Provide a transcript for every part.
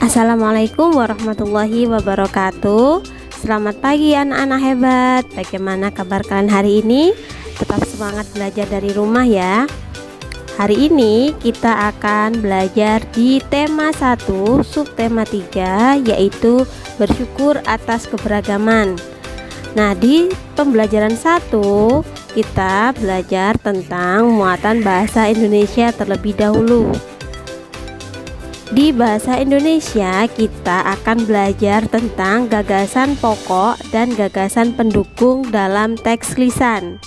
Assalamualaikum warahmatullahi wabarakatuh. Selamat pagi anak-anak hebat. Bagaimana kabar kalian hari ini? Tetap semangat belajar dari rumah ya. Hari ini kita akan belajar di tema 1 subtema 3, yaitu bersyukur atas keberagaman. Nah, di pembelajaran 1 kita belajar tentang muatan bahasa Indonesia terlebih dahulu. Di bahasa Indonesia kita akan belajar tentang gagasan pokok dan gagasan pendukung dalam teks lisan.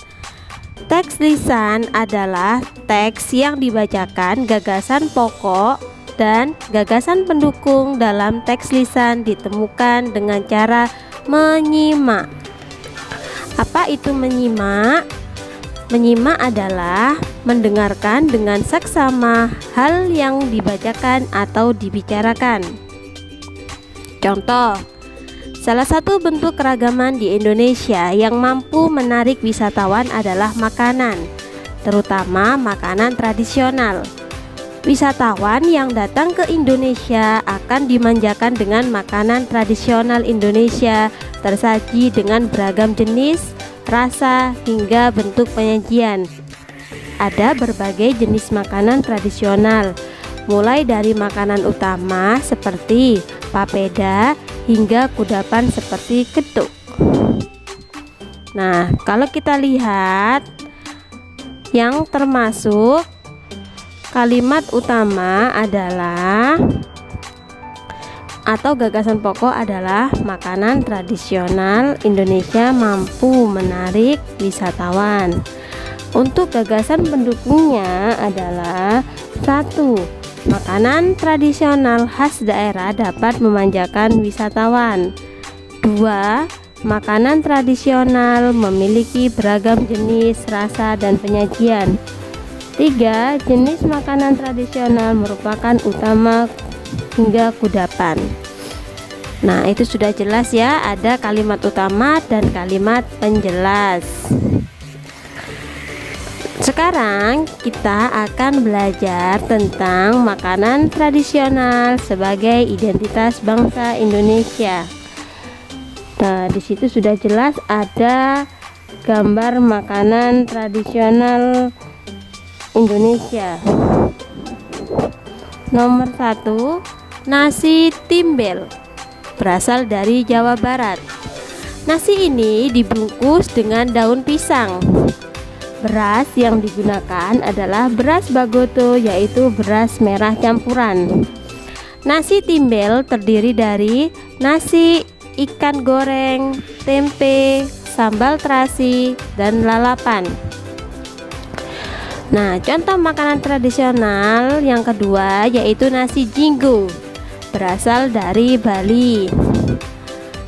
Teks lisan adalah teks yang dibacakan. Gagasan pokok dan gagasan pendukung dalam teks lisan ditemukan dengan cara menyimak. Apa itu menyimak? Menyimak adalah mendengarkan dengan seksama hal yang dibacakan atau dibicarakan. Contoh, salah satu bentuk keragaman di Indonesia yang mampu menarik wisatawan adalah makanan, terutama makanan tradisional. Wisatawan yang datang ke Indonesia akan dimanjakan dengan makanan tradisional Indonesia, tersaji dengan beragam jenis, rasa, hingga bentuk penyajian. Ada berbagai jenis makanan tradisional, mulai dari makanan utama seperti papeda hingga kudapan seperti getuk. Nah, kalau kita lihat yang termasuk kalimat utama adalah atau gagasan pokok adalah makanan tradisional Indonesia mampu menarik wisatawan. Untuk gagasan pendukungnya adalah 1. Makanan tradisional khas daerah dapat memanjakan wisatawan. 2. Makanan tradisional memiliki beragam jenis, rasa, dan penyajian. 3. Jenis makanan tradisional merupakan utama hingga kudapan. Nah, itu sudah jelas ya, ada kalimat utama dan kalimat penjelas. Sekarang kita akan belajar tentang makanan tradisional sebagai identitas bangsa Indonesia. Nah, di situ sudah jelas ada gambar makanan tradisional Indonesia. Nomor 1, nasi timbel, berasal dari Jawa Barat. Nasi ini dibungkus dengan daun pisang. Beras yang digunakan adalah beras bagoto, yaitu beras merah campuran. Nasi timbel terdiri dari nasi, ikan goreng, tempe, sambal terasi, dan lalapan. Nah, contoh makanan tradisional yang kedua yaitu nasi jinggo, berasal dari Bali.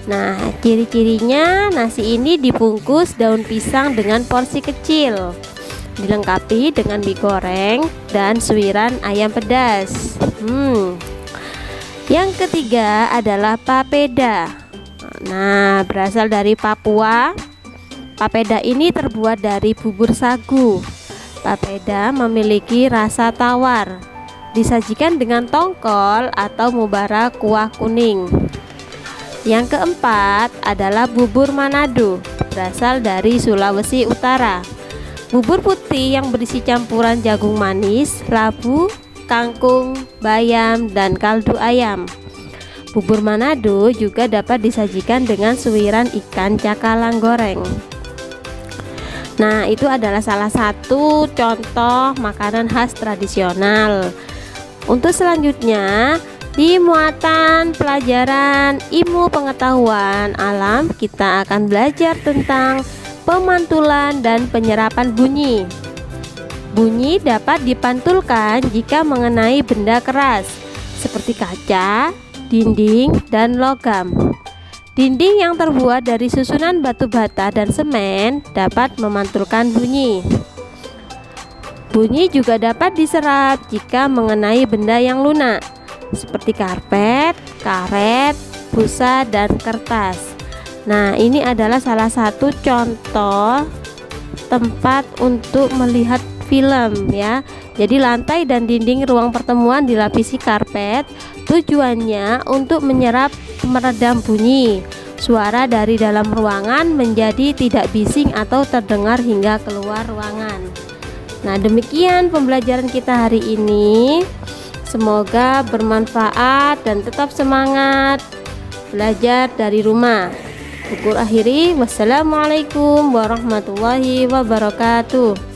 Nah, ciri-cirinya nasi ini dibungkus daun pisang dengan porsi kecil, dilengkapi dengan mie goreng dan suiran ayam pedas. Yang ketiga adalah papeda. Nah, berasal dari Papua. Papeda ini terbuat dari bubur sagu. Papeda memiliki rasa tawar, disajikan dengan tongkol atau mubara kuah kuning. Yang keempat adalah bubur Manado, berasal dari Sulawesi Utara. Bubur putih yang berisi campuran jagung manis, labu, kangkung, bayam, dan kaldu ayam. Bubur Manado juga dapat disajikan dengan suiran ikan cakalang goreng. Nah, itu adalah salah satu contoh makanan khas tradisional. Untuk selanjutnya, di muatan pelajaran ilmu pengetahuan alam kita akan belajar tentang pemantulan dan penyerapan bunyi. Bunyi dapat dipantulkan jika mengenai benda keras seperti kaca, dinding, dan logam. Dinding yang terbuat dari susunan batu bata dan semen dapat memantulkan bunyi. Bunyi juga dapat diserap jika mengenai benda yang lunak seperti karpet, karet, busa, dan kertas. Nah, ini adalah salah satu contoh tempat untuk melihat film ya. Jadi lantai dan dinding ruang pertemuan dilapisi karpet, Tujuannya untuk meredam bunyi suara dari dalam ruangan menjadi tidak bising atau terdengar hingga keluar ruangan. Nah, demikian pembelajaran kita hari ini. Semoga bermanfaat dan tetap semangat belajar dari rumah. Aku akhiri, wassalamualaikum warahmatullahi wabarakatuh.